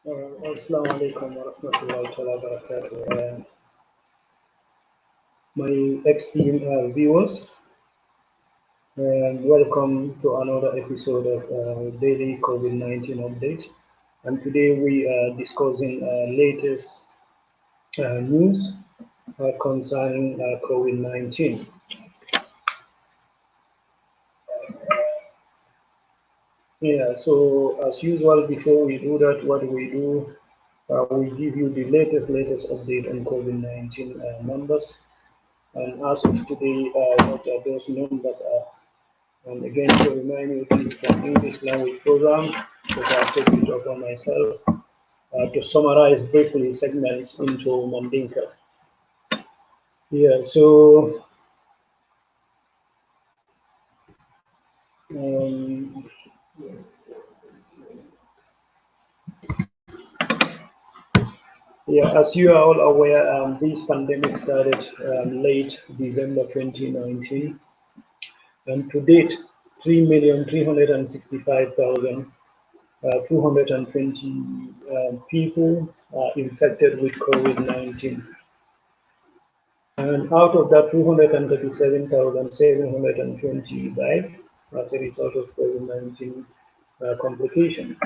Assalamu alaikum wa rahmatullahi wa barakatuh. My esteemed viewers, welcome to another episode of Daily COVID-19 Update. And today we are discussing latest news concerning COVID-19. Yeah, so as usual, before we do that, what we do, we give you the latest update on COVID-19 numbers. And as of today, what those numbers are. And again, to remind you, this is an English language program that I've taken it upon myself to summarize briefly segments into Mandinka. Yeah, so um, yeah, as you are all aware, this pandemic started late December 2019, and to date, 3,365,220 people are infected with COVID-19. And out of that, 237,720 died as a result of COVID-19 complication.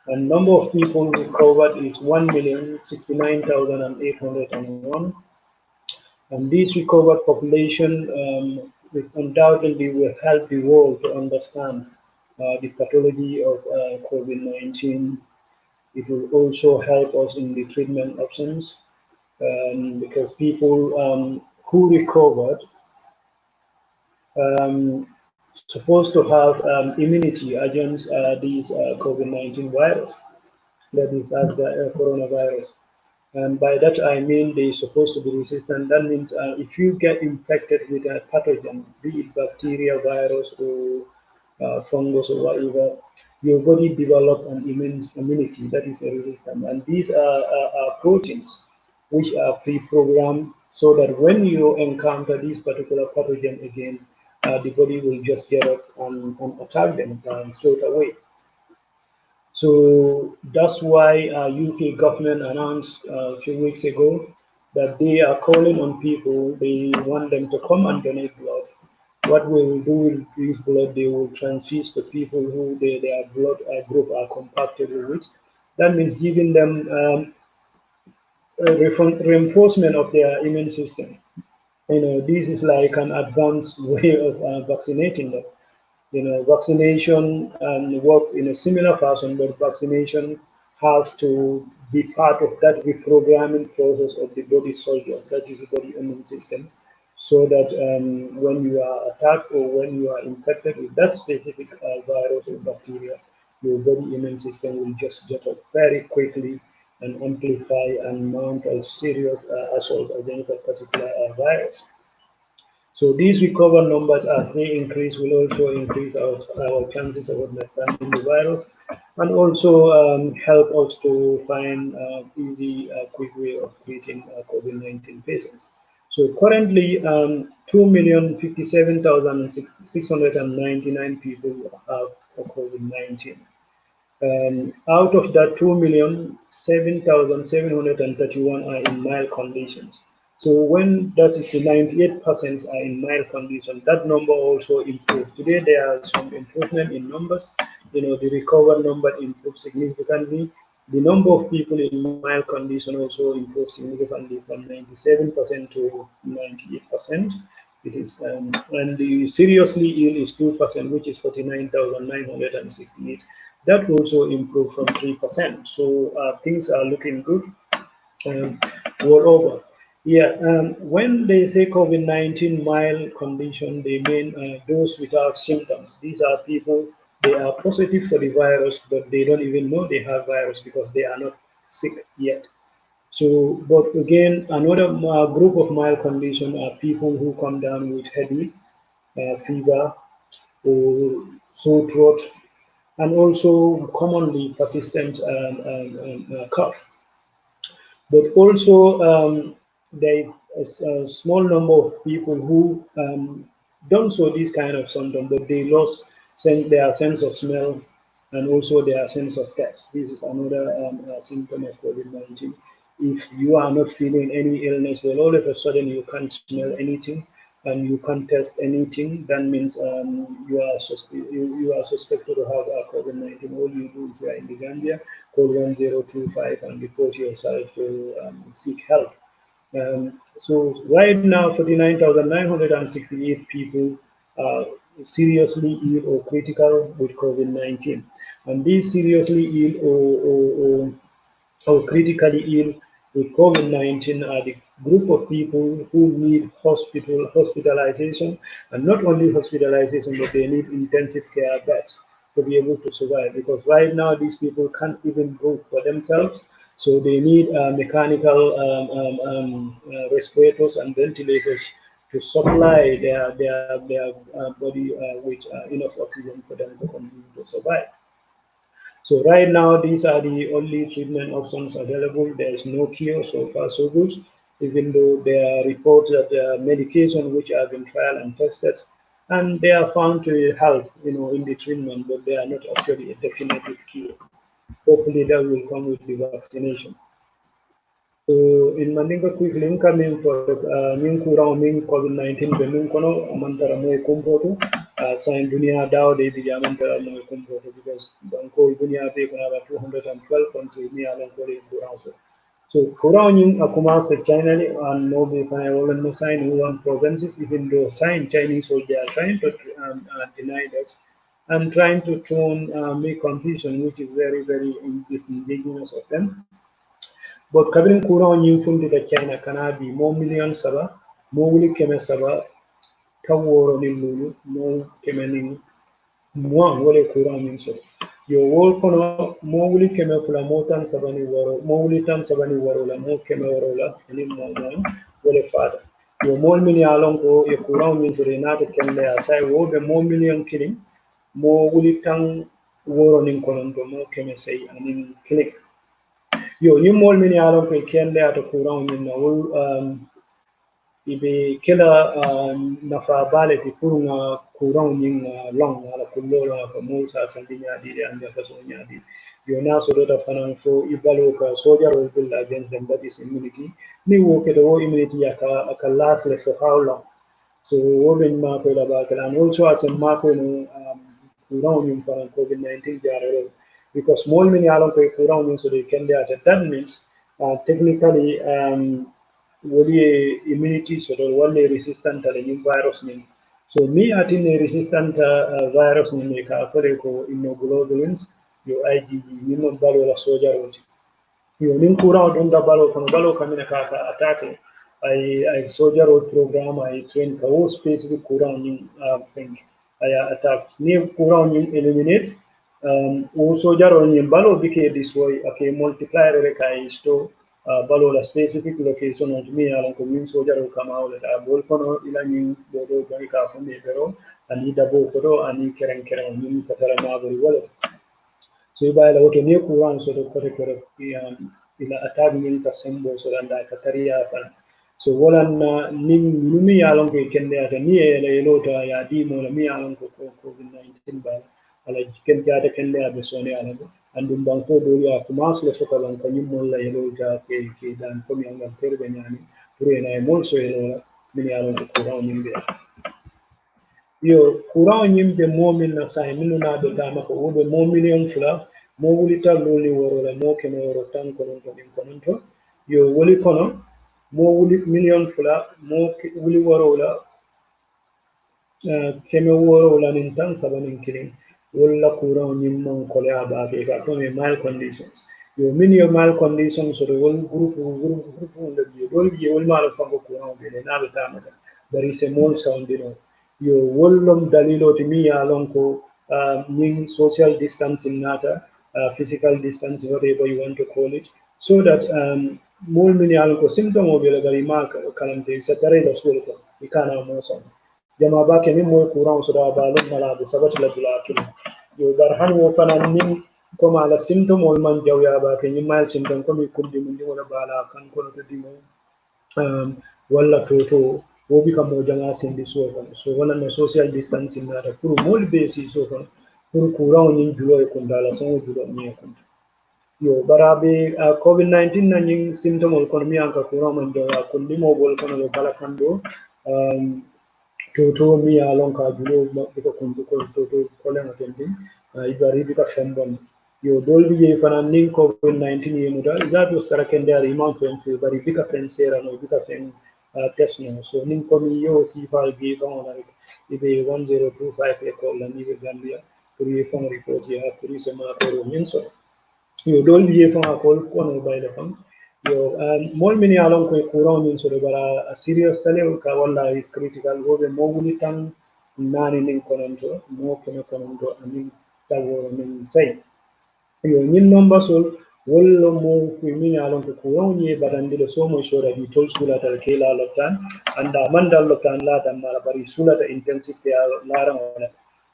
And number of people recovered is 1,069,801. And this recovered population undoubtedly will help the world to understand the pathology of COVID-19. It will also help us in the treatment options because people who recovered supposed to have immunity against these COVID-19 virus, that is as the coronavirus. And by that I mean they're supposed to be resistant. That means if you get infected with a pathogen, be it bacteria, virus, or fungus, or whatever, your body develop an immunity that is a resistant. And these are proteins which are pre-programmed so that when you encounter this particular pathogen again, the body will just get up and attack them straight away. So that's why UK government announced a few weeks ago that they are calling on people. They want them to come and donate blood. What we will do with this blood, they will transfuse to people who their blood group are compatible with. That means giving them reinforcement of their immune system. This is like an advanced way of vaccinating them. Vaccination work in a similar fashion, but vaccination have to be part of that reprogramming process of the body soldiers, that is the body immune system, so that when you are attacked or when you are infected with that specific virus or bacteria, your body immune system will just get up very quickly and amplify and mount a serious assault against that particular virus. So these recovered numbers, as they increase, will also increase our chances of understanding the virus and also help us to find easy, quick way of treating COVID-19 patients. So currently, 2,057,699 people have COVID-19. Out of that 2,007,731 are in mild conditions. So when that is 98% are in mild condition, that number also improved. Today there are some improvement in numbers. The recovered number improved significantly. The number of people in mild condition also improved significantly from 97% to 98%. It is, and the seriously ill is 2%, which is 49,968. That also improved from 3%. So things are looking good all over. Yeah, when they say COVID-19 mild condition, they mean those without symptoms. These are people, they are positive for the virus, but they don't even know they have virus because they are not sick yet. So, but again, another group of mild condition are people who come down with headaches, fever, or sore throat, and also commonly persistent cough. But also, there is a small number of people who don't show this kind of symptom, but they lost their sense of smell, and also their sense of taste. This is another symptom of COVID-19. If you are not feeling any illness, well, all of a sudden you can't smell anything and you can't taste anything, that means you are suspected to have COVID-19. All you do if you are in the Gambia, call 1025 and report yourself to seek help. So right now, 49,968 people are seriously ill or critical with COVID-19. And these seriously ill or critically ill with COVID-19 are the group of people who need hospitalization, and not only hospitalization, but they need intensive care beds to be able to survive. Because right now, these people can't even go for themselves, so they need mechanical respirators and ventilators to supply their body with enough oxygen for them to continue to survive. So right now, these are the only treatment options available. There is no cure so far, so good. Even though there are reports that there are medication which have been tried and tested, and they are found to help, in the treatment, but they are not actually a definitive cure. Hopefully, that will come with the vaccination. So in Mandinka quick link coming for min kura min COVID-19 be min kono amantara moy kumpoto sign dunia daw de bi amantara moy kumpoto because banko dunia be kono about 212 countries ni alan ko in buranso. So kura nyin akuma sa China and no be kana rolen no sign one provinces even though sign Chinese soldier are trying to deny that and trying to tone make confusion which is very very disingenuous of them. But kabirin kura yin fundi da China kana bi mo million saba mo wuli keme saba ka woro ni lulu mo keme ni mo wole kura yin so yo wol kono mo wuli keme fula mo tan saba ni woro mo wuli tan saba ni woro la mo keme woro la ni mo wole fada yo mo min ya lon ko e kura yin so re na ta kende ya sai wo be mo million killing mo wuli tan woro ni kono to mo keme sai anin killing yo ñimmol min yaalon koye kende ata courant ñin na wol iɓe kela nafa baale ti pour nga courant ñin long ala kullolo ka mousa sandi ñaadiri ande façon ñaadiri yo na sodota fanan fo i balo ka sojarol bulla against them that is immunity ni wo kede wo immunity aka last le for how long so wo ɓen makoy labakel and also as en makoy no courant ñin fanan covid-19 jarero because small mini alon ko courant min so they can there that means technically wodi immunity so do wonne resistant to the virus ni so me atin resistant virus ni ka fere ko immunoglobulins yo IgG min non balo la soja roti yo nin courant don da balo kono balo kamina ka attaque ay soja rot program ay train ka wo specific courant ni thing ay attack ni courant ni eliminate o sojarol ñin balo bike destroy ake multiplier rek ay sto balo la specific location on mi alan ko min sojarol kama wala da bol kono ila ñin bodo bari ka fo me pero ani dabo ko do ani keren keren min katara ma bari wala so iba la woto ne kuran so do kote kere ila attack min ka sembo so da katariya fan so wolan nin numi yalon ko kende ata ni ele lota ya di mo la mi yalon ko covid-19 ba ala ken jata kende abe sone ala bo andum banko do ya commence le soka lan kanyum mon la yelo ja ke dan ko mi angal terbe nyani pour ena e mol so yelo min yalon ko kuran min be yo courant ñimɓe momin na sahe minunaɓe dama ko woɓe mo million fula mo wuli tan loli worola mo keme woro tan konon to ɗin konon to yo woli kono mo wuli million fula mo wuli worola keme worola nin tan sabanin kilin wolla courant ñimman kole a ɓaake ka tome mal conditions yo min yo mal conditions soto wol groupe wonde biye ɗol biye wol maɗo fango courant ɓe naɓe tamata bari c'est mol sawndino yo wollom daliloti mi yalon ko min social distancing nata physical distancing whatever you want to call it so that mol min yalon ko symptom o bela gari ma kalante sa tare da suol ko ikana mo sam jama ba ke min mo courant so da balon mala be sabati la dula kin yo gar han wo fanan min ko mala symptom ol man jawya ba ke min mal symptom ko mi kuddi min wala bala kan ko to dimo walla to wobi kam mo janga sendi so wala no social distancing nata pour mol be si so pour courant ñin julo e kunda la songo julo ñe kunda yo barabe covid-19 na ñing symptomol kono mi anka courant man do ko limo bol kono lo kala kando to mi ya lon ka julo ko kundu ko to ko len atendi ibari bi ka fembon yo dol bi je fana nin covid-19 ye muda za to stara kende ari man fen to bari bi ka pensera no bi ka fen test no so nin ko mi yo si fal bi ko on ari ibe 1025 e ko la ni be gambia pour ye fon report ya pour se ma ko min so yo dol wiye fan akol kono bayde fan yo mol min yalon koye courant min soɗo bara a serious tale ka walla is critical woɓe mo woni tan nani nin kononto mo kene kononto amin taworo min sayi yo ñin noon basol wollo mo min yalon ko courant ñi batandile somo soda ɗi tol sulatal kela loptan anda mandal loptan laatan mala bari sulata intensité a laran wala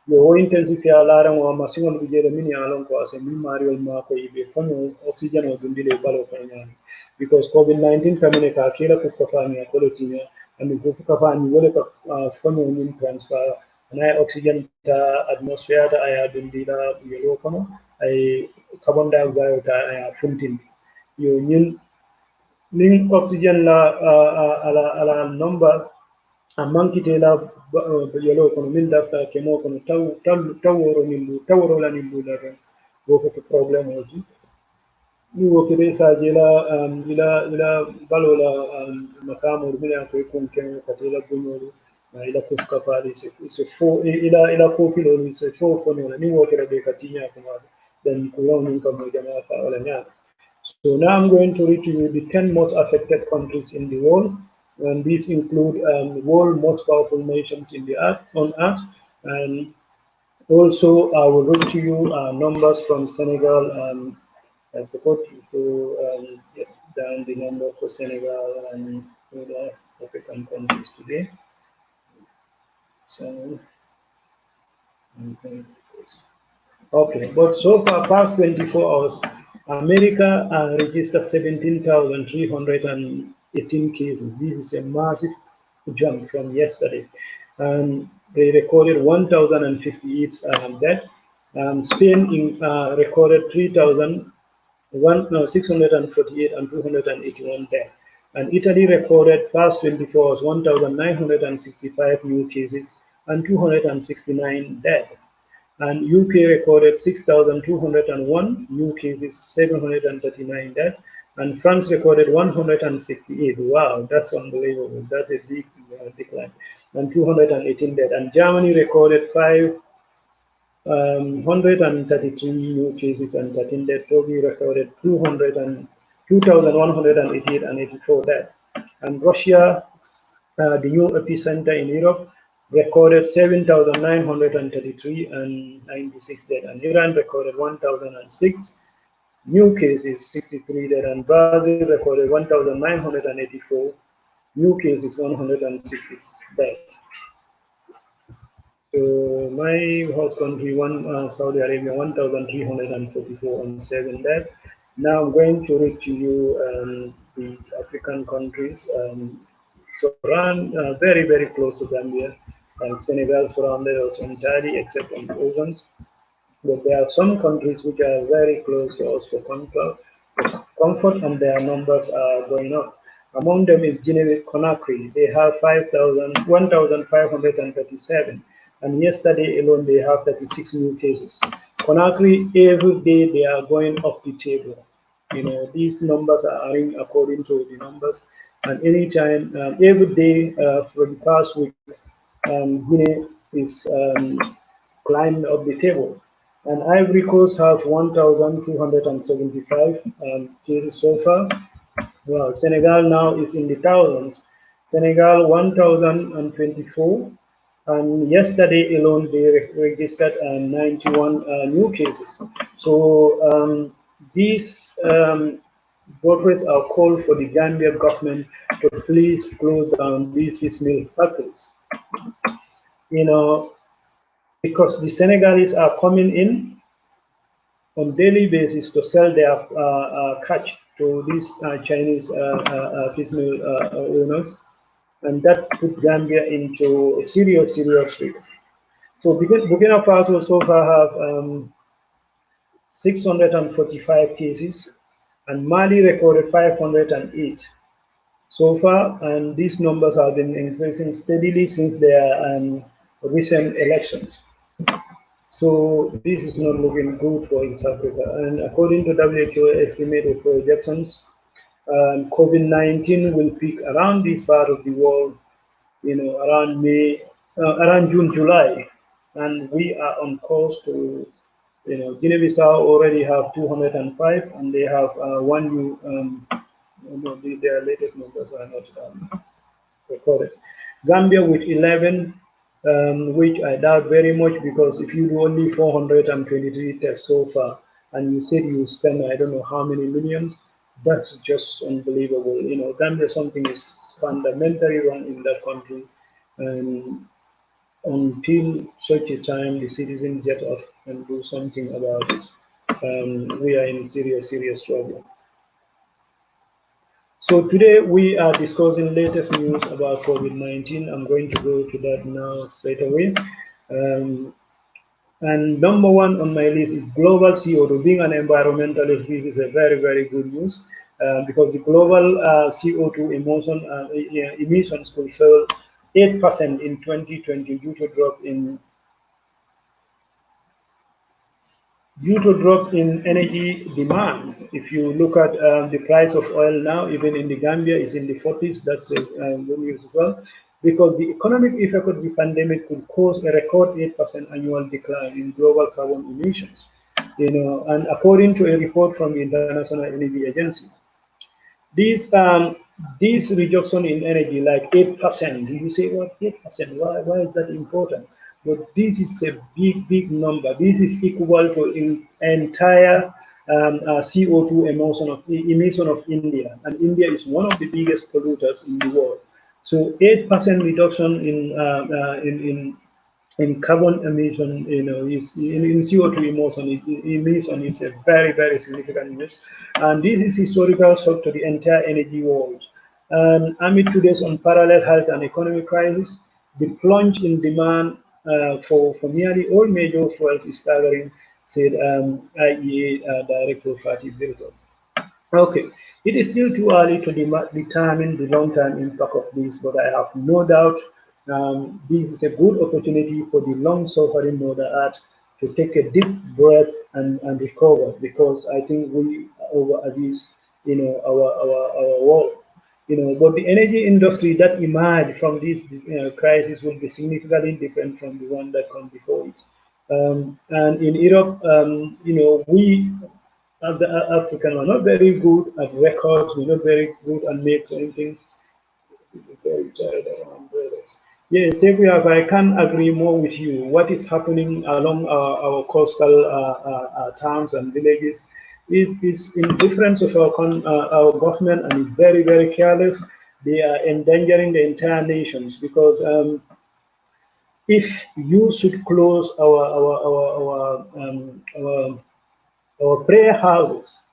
yo wo intensité a laran o masiŋol ɓe jeeɗa min yalon ko ase min mariol mako yiɓe fono oxygéne o dundile balo kono ñaami because covid-19 kamine ka kila fof ka fami a kolotiña andi fof ka fami wole ka fono min transfert anayi oxygéne ta atmosphére ta aya dundila yelo kono ay carbon dioxide ta aya funtindi yo ñin nin oxygéne la ala number a mankite la yelo kono min dasta kemo kono taworo nin lu taworola nin lu la ren wo ko probléme oji ni wo kede saje la ila balola makamor mina ko kon ken ko ila bunyoru ila kuf kafali se fo ila fo kilo se fo fo no ni wo kede be katinya kuma then kulo min ko mo jama fa wala nya. So now I'm going to read to you the 10 most affected countries in the world, and these include the world most powerful nations in the earth, on earth, and also I will read to you numbers from Senegal. I forgot to get down the number for Senegal and other African countries today. So, okay, but so far, past 24 hours, America registered 17,318 cases. This is a massive jump from yesterday. They recorded 1,058 deaths. Spain recorded 3,648 and 281 deaths. And Italy recorded past 24 hours 1,965 new cases and 269 deaths. And UK recorded 6,201 new cases, 739 deaths, and France recorded 168. Wow, that's unbelievable. That's a big decline. And 218 deaths. And Germany recorded 533 new cases and 13 deaths. Turkey recorded 2,188 and 84 deaths. And Russia, the new epicenter in Europe, recorded 7,933 and 96 dead, and Iran recorded 1,006 new cases, 63 dead, and Brazil recorded 1,984 new cases, 160 dead. So my host country, Saudi Arabia, 1,344 and 7 dead. Now I'm going to read to you the African countries. Surround very, very close to Gambia. Senegal surrounded us entirely except on the oceans. But there are some countries which are very close to us for comfort, and their numbers are going up. Among them is Guinea Conakry. They have 1,537. And yesterday alone, they have 36 new cases. Conakry, every day they are going up the table. You know, these numbers are adding according to the numbers. And anytime, every day for the past week, Guinea is climbing up the table. And Ivory Coast have 1,275 cases so far. Well, Senegal now is in the thousands. Senegal 1,024, and yesterday alone they registered 91 new cases. So these both rates are called for the Gambia government to please close down these fish meal factories. You know, because the Senegalese are coming in on daily basis to sell their catch to these Chinese fish meal owners, and that put Gambia into a serious risk. So Burkina Faso so far have 645 cases, and Mali recorded 508 so far, and these numbers have been increasing steadily since their recent elections. So this is not looking good for East Africa. And according to WHO estimated projections, COVID-19 will peak around this part of the world, around around June, July, and we are on course to, Guinea-Bissau already have 205, and they have one new, no, their latest numbers are not recorded. Gambia with 11, which I doubt very much because if you do only 423 tests so far, and you said you spend I don't know how many millions, that's just unbelievable. Gambia, something is fundamentally wrong in that country, and until such a time the citizens get off and do something about it, we are in serious, serious trouble. So today we are discussing latest news about COVID-19. I'm going to go to that now straight away. Um, and number one on my list is global CO2. Being an environmentalist, this is a very, very good news because the global CO2 emissions could fall 8% in 2020 due to drop in energy demand. If you look at the price of oil now, even in the Gambia, is in the 40s. That's a good news as well, because the economic effect of the pandemic could cause a record 8% annual decline in global carbon emissions. And according to a report from the International Energy Agency, this this reduction in energy, like 8%, you say, what, 8%? Why is that important? But this is a big, big number. This is equal to entire CO2 emission of India, and India is one of the biggest polluters in the world. So 8% reduction in carbon emission, is in CO2 emission is a very, very significant news. And this is historical shock to the entire energy world. And amid today's unparalleled health and economic crisis, the plunge in demand for nearly all major fuels is staggering, said IEA Director Fatih Birol. Okay, it is still too early to determine the long-term impact of this, but I have no doubt this is a good opportunity for the long-suffering Mother Earth to take a deep breath and recover, because I think we over-abuse, our world. But the energy industry that emerged from this crisis will be significantly different from the one that come before it. And in Europe, we the African are not very good at records. We're not very good at making things. Very tired of umbrellas. Yes, if I can agree more with you. What is happening along our coastal towns and villages is in difference of our government, and is very, very careless. They are endangering the entire nations, because if you should close our prayer houses,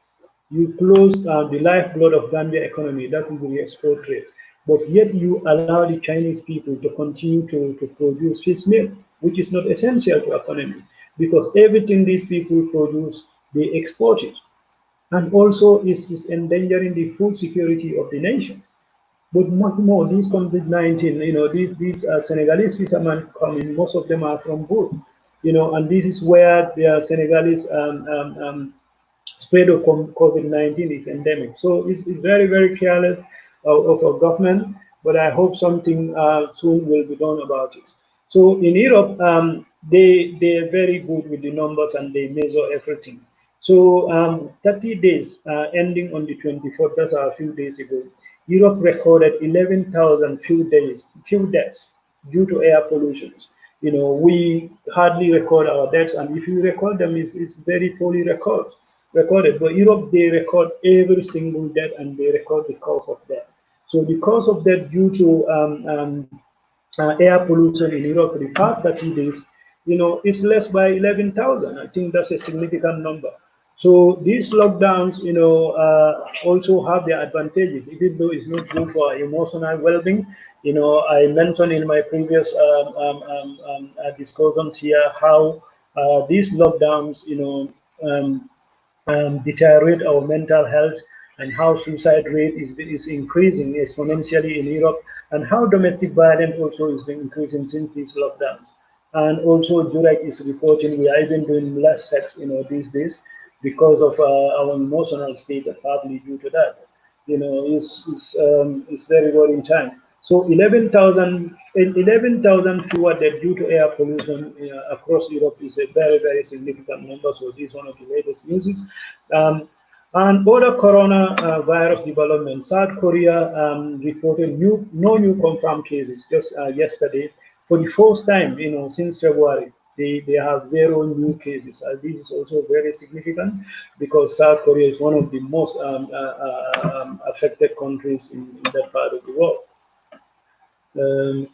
you close the lifeblood of Gambia economy, that is the export trade. But yet you allow the Chinese people to continue to produce fish meal, which is not essential to economy, because everything these people produce, they export it. And also is endangering the food security of the nation. But much more, these COVID-19, these Senegalese fishermen coming, most of them are from Good, and this is where the Senegalese spread of COVID-19 is endemic. So it's very, very careless of our government, but I hope something soon will be done about it. So in Europe, they're very good with the numbers, and they measure everything. So 30 days ending on the 24th, that's a few days ago, Europe recorded 11,000 few deaths due to air pollution. We hardly record our deaths, and if you record them, it's very poorly recorded. But Europe, they record every single death, and they record the cause of death. So the cause of death due to air pollution in Europe for the past 30 days, is less by 11,000. I think that's a significant number. So these lockdowns, also have their advantages, even though it's not good for emotional well-being. I mentioned in my previous discussions here how these lockdowns, deteriorate our mental health, and how suicide rate is increasing exponentially in Europe, and how domestic violence also is increasing since these lockdowns. And also, Zurich is reporting we are even doing less sex, these days because of our emotional state, partly due to that. It's very worrying time. So 11,000 fewer dead due to air pollution across Europe is a very, very significant number. So this is one of the latest news. Um, and other coronavirus development, South Korea reported no new confirmed cases just yesterday. For the first time, since February, they have zero new cases. This is also very significant because South Korea is one of the most affected countries in that part of the world.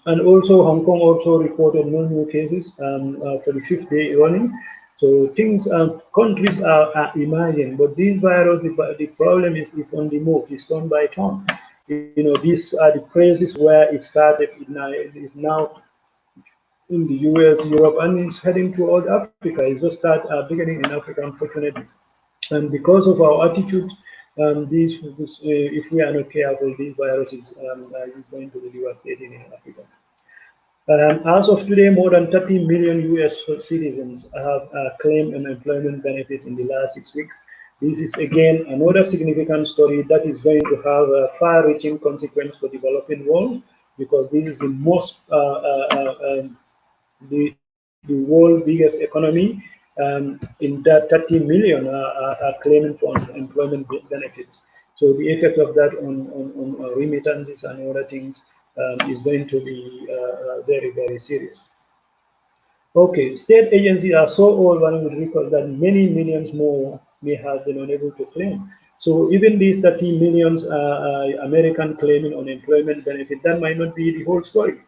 And also, Hong Kong also reported no new cases for the fifth day running. So things, countries are emerging, but this virus, the problem is on the move. It's turn by turn. These are the places where it started. It is now in the US, Europe, and it's heading toward Africa. It's just start beginning in Africa, unfortunately. And because of our attitude, if we are not careful, this virus is going to be devastating in Africa. As of today, more than 30 million US citizens have claimed an employment benefit in the last 6 weeks. This is again another significant story that is going to have a far-reaching consequence for developing world, because this is the most the world biggest economy. In that 30 million are claiming for employment benefits. So the effect of that on remittances and other things is going to be very, very serious. Okay, state agencies are so overwhelmed with records that many millions more may have been unable to claim. So even these 30 millions American claiming unemployment benefit, that might not be the whole story.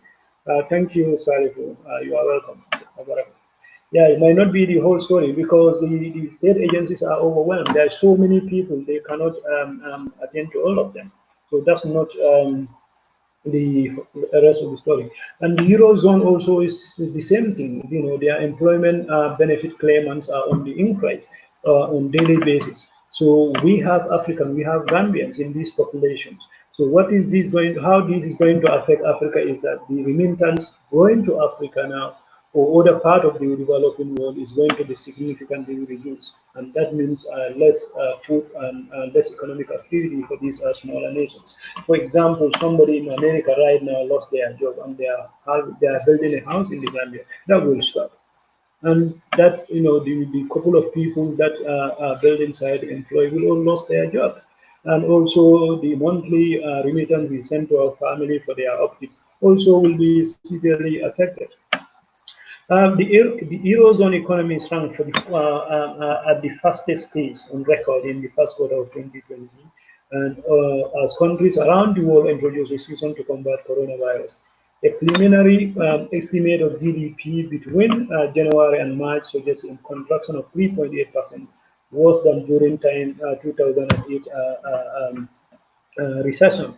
Thank you, Sarifu. You are welcome. Yeah, it might not be the whole story because the state agencies are overwhelmed. There are so many people, they cannot attend to all of them. So that's not the rest of the story. And the Eurozone also is the same thing. Their employment benefit claimants are on the increase on daily basis. So we have African, we have Gambians in these populations. So what is this going? How this is going to affect Africa is that the remittance going to Africa now or other part of the developing world is going to be significantly reduced, and that means less food and less economic activity for these smaller nations. For example, somebody in America right now lost their job and they are building a house in the Gambia. That will stop. And that, the couple of people that are building side employed will all lost their job. And also the monthly remittance we send to our family for their upkeep also will be severely affected. The Eurozone economy shrunk at the fastest pace on record in the first quarter of 2020, and as countries around the world introduce restrictions to combat coronavirus. A preliminary estimate of GDP between January and March suggests a contraction of 3.8%, worse than during time 2008 recession.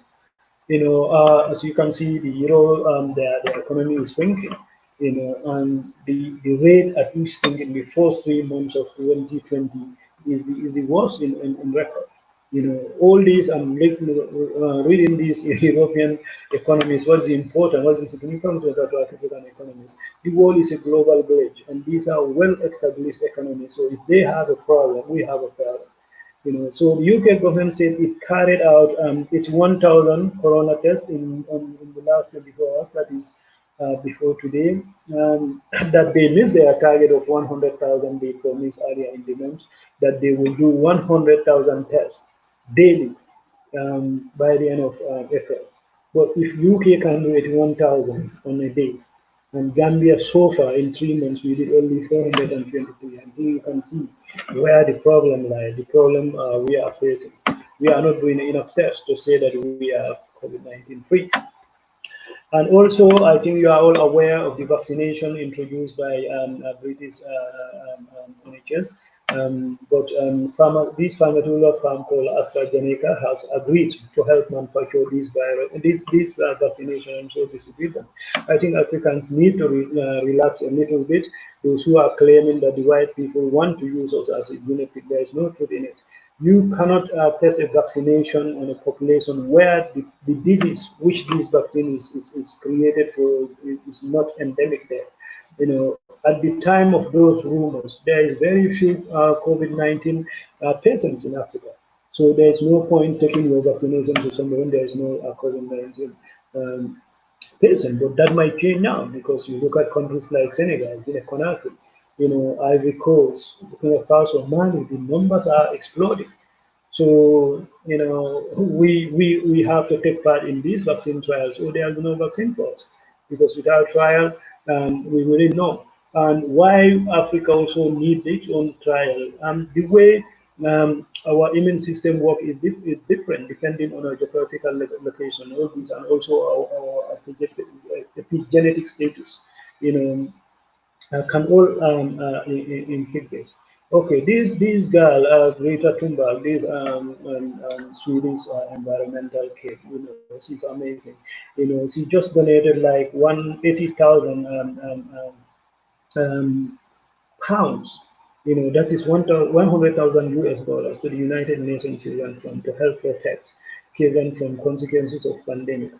As you can see, the euro, the economy is shrinking. And the rate at which thing in the first 3 months of 2020 is the worst in record. All these reading these European economies. What's important? What's the significance of that to African economies? The world is a global village, and these are well-established economies. So if they have a problem, we have a problem. So the UK government said it carried out its 1,000 corona tests in the last 24 hours, that is before today, that they missed their target of 100,000 they promised earlier in the month, that they will do 100,000 tests daily by the end of April. But if UK can do it 1,000 on a day, and Gambia so far in 3 months we did only 423, and here you can see where the problem lies, the problem we are facing. We are not doing enough tests to say that we are COVID-19 free. And also, I think you are all aware of the vaccination introduced by British NHS. This pharmaceutical firm called AstraZeneca has agreed to help manufacture these vaccination and so distribute them. I think Africans need to relax a little bit. Those who are claiming that the white people want to use us as a unit, there is no truth in it. You cannot test a vaccination on a population where the disease which this vaccine is created for is not endemic there. At the time of those rumors, there is very few COVID-19 patients in Africa. So there is no point taking your vaccination to somewhere when there is no COVID-19 um, patient. But that might change now because you look at countries like Senegal, Guinea Conakry, Ivory Coast, Burkina Faso, Mali, the numbers are exploding. So, we have to take part in these vaccine trials. So there is no vaccine for us because without trial, we wouldn't know. And why Africa also needs its own trial. The way our immune system work is different depending on our geographical location, all these, and also our epigenetic status. You know, can all in this. Okay, this girl, Greta Thunberg, this Swedish environmental kid, she's amazing. She just donated like 180,000 um, pounds. That is 100,000 US dollars to the United Nations Children Fund to help protect children from consequences of pandemic.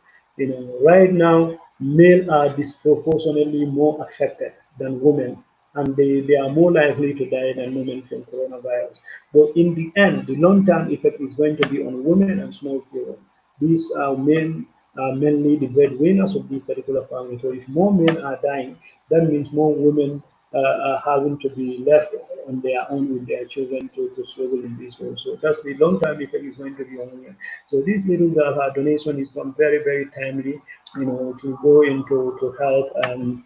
Right now, men are disproportionately more affected than women, and they are more likely to die than women from coronavirus. But in the end, the long-term effect is going to be on women and small children. These are men are mainly the breadwinners of this particular family. So if more men are dying, that means more women are having to be left on their own with their children to struggle in this world. So that's the long-term effect is going to be on women. So this little donation is from very, very timely, to go into to help um,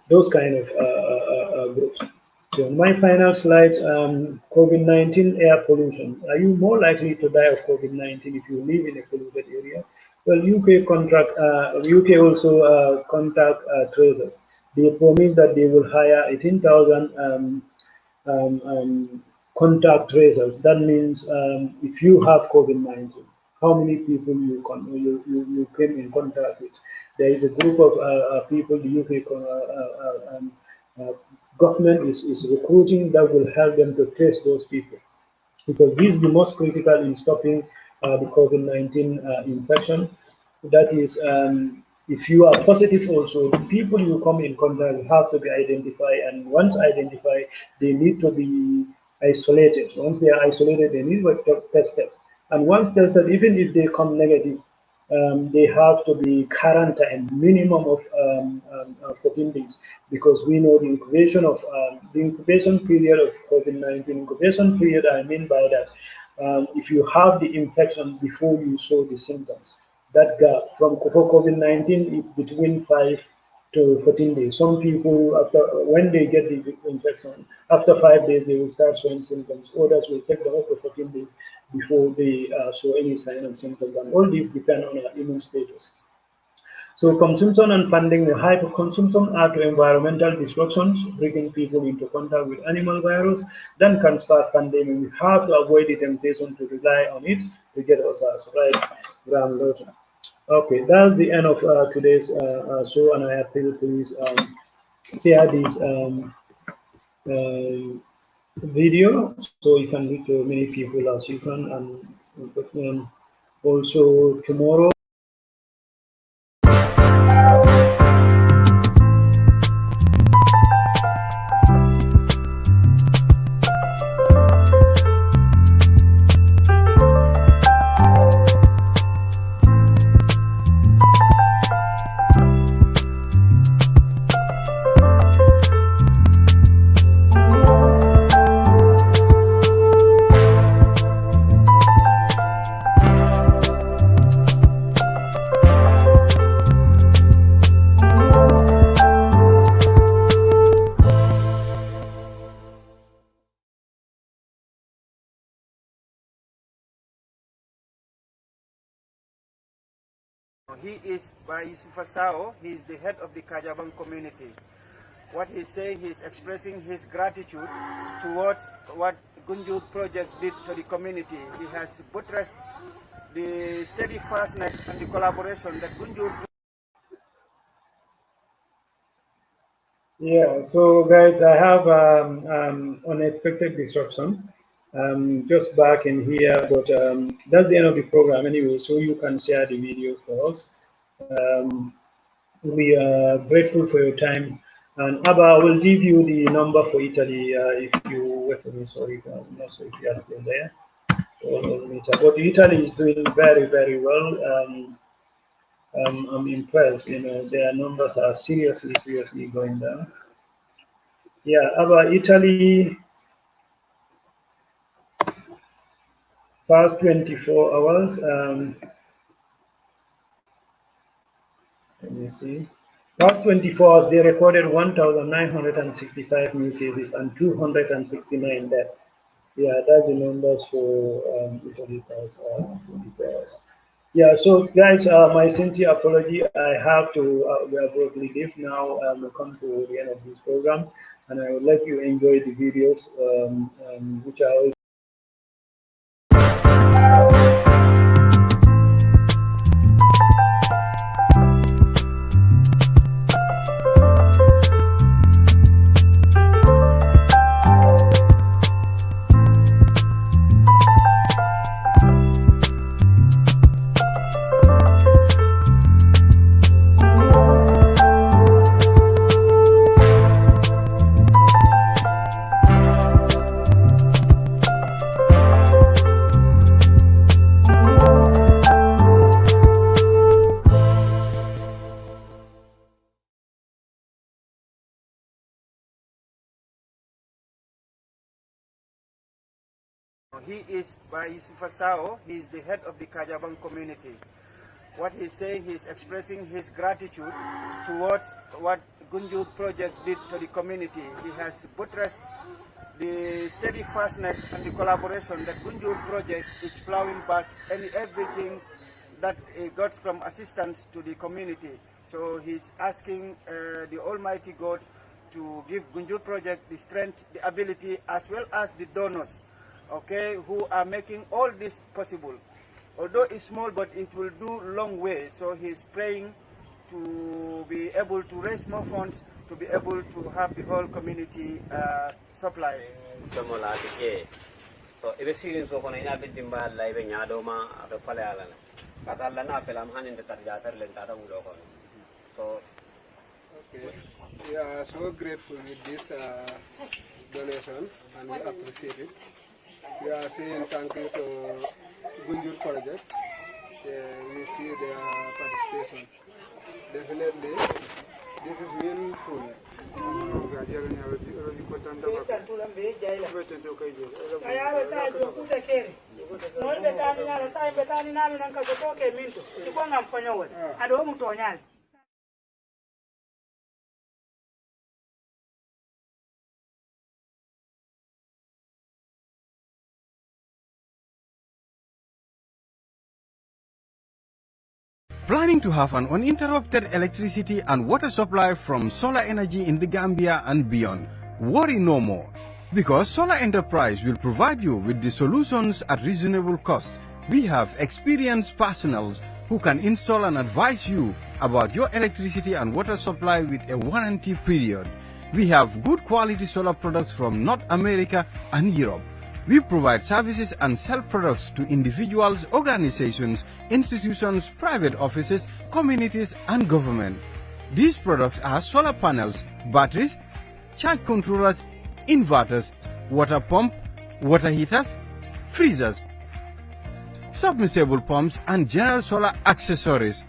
those kind of groups. So on my final slides, COVID-19 air pollution. Are you more likely to die of COVID-19 if you live in a polluted area? Well, UK also contact tracers. They promise that they will hire 18,000 contact tracers. That means if you have COVID-19, how many people you came in contact with. There is a group of people the UK uh, government is recruiting that will help them to trace those people because this is the most critical in stopping the COVID-19 infection. That is, if you are positive also, the people you come in contact have to be identified, and once identified, they need to be isolated. Once they are isolated, they need to be tested. And once tested, even if they come negative, they have to be quarantined minimum of 14 days because we know the incubation period of COVID-19 incubation period. I mean by that, if you have the infection before you show the symptoms, that gap from COVID-19 is between 5 to 14 days. Some people, after when they get the infection, after 5 days they will start showing symptoms. Others will take them up to 14 days before they show any sign and symptoms. And all these depend on our immune status. So consumption and funding, the hyperconsumption are to environmental disruptions, bringing people into contact with animal virus, then can start pandemic. We have to avoid the temptation to rely on it to get us right ground lotion. Okay, that's the end of today's show, and I appeal please share this video so you can reach to many people as you can, and also tomorrow. He is by Yusuf Asao. He is the head of the Kajabang community. What he's saying, he's expressing his gratitude towards what Gunjur project did to the community. He has buttressed the steadfastness and the collaboration that Gunjur. Yeah, so guys, I have unexpected disruption. Just back in here, but that's the end of the program anyway, so you can share the video for us. Um, we are grateful for your time. And Abba will give you the number for Italy if you wait for me. Sorry, I'm not sure if you are still there. But Italy is doing very, very well. I'm impressed. You know, their numbers are seriously, seriously going down. Yeah, Abba, Italy, past 24 hours. Let me see. Past 24 hours, they recorded 1,965 new cases and 269 deaths. Yeah, that's the numbers for Italy past 24 hours. Yeah, so guys, my sincere apology. I have to, we are broadly leave now. We come to the end of this program, and I would like you enjoy the videos, which are He is by Yusuf he is the head of the Kajabang community. What he's saying, he's expressing his gratitude towards what Gunjur project did to the community. He has buttressed the steadfastness and the collaboration that Gunjur project is plowing back everything that got from assistance to the community. So he's asking the Almighty God to give Gunjur project the strength, the ability, as well as the donors, okay, who are making all this possible. Although it's small, but it will do long way. So he's praying to be able to raise more funds to be able to have the whole community supply. So we are so grateful with this donation, and we appreciate it. We are saying thank you to Gunjur project. We see their participation. Definitely, this is meaningful. Planning to have an uninterrupted electricity and water supply from solar energy in the Gambia and beyond? Worry no more, because Solar Enterprise will provide you with the solutions at reasonable cost. We have experienced personnel who can install and advise you about your electricity and water supply with a warranty period. We have good quality solar products from North America and Europe. We provide services and sell products to individuals, organizations, institutions, private offices, communities, and government. These products are solar panels, batteries, charge controllers, inverters, water pump, water heaters, freezers, submersible pumps, and general solar accessories.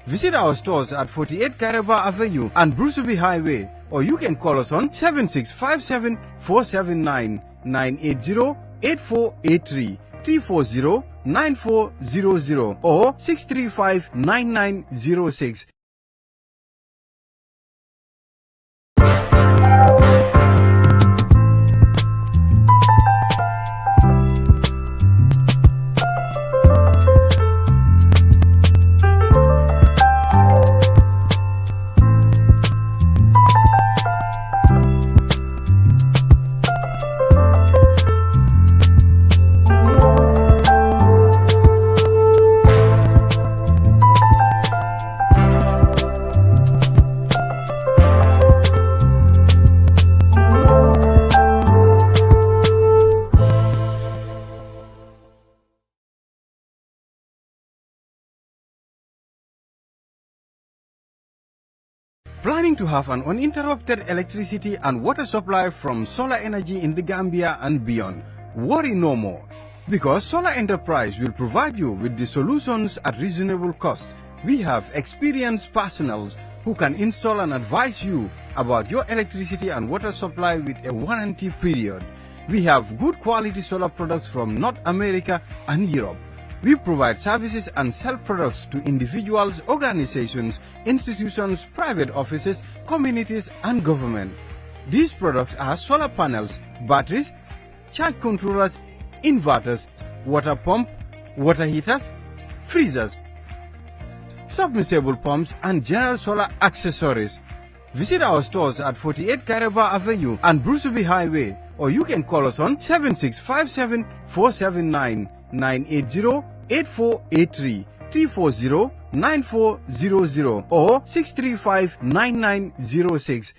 Visit our stores at 48 Karaba Avenue and Brusubi Highway, or you can call us on 7657 479 980-8483, 340-9400, or 635-9906. Planning to have an uninterrupted electricity and water supply from solar energy in the Gambia and beyond? Worry no more, because Solar Enterprise will provide you with the solutions at reasonable cost. We have experienced personnel who can install and advise you about your electricity and water supply with a warranty period. We have good quality solar products from North America and Europe. We provide services and sell products to individuals, organizations, institutions, private offices, communities, and government. These products are solar panels, batteries, charge controllers, inverters, water pump, water heaters, freezers, submersible pumps, and general solar accessories. Visit our stores at 48 Karaba Avenue and Brusubi Highway, or you can call us on 7657 479 980-8483, 340-9400 or 635-9906.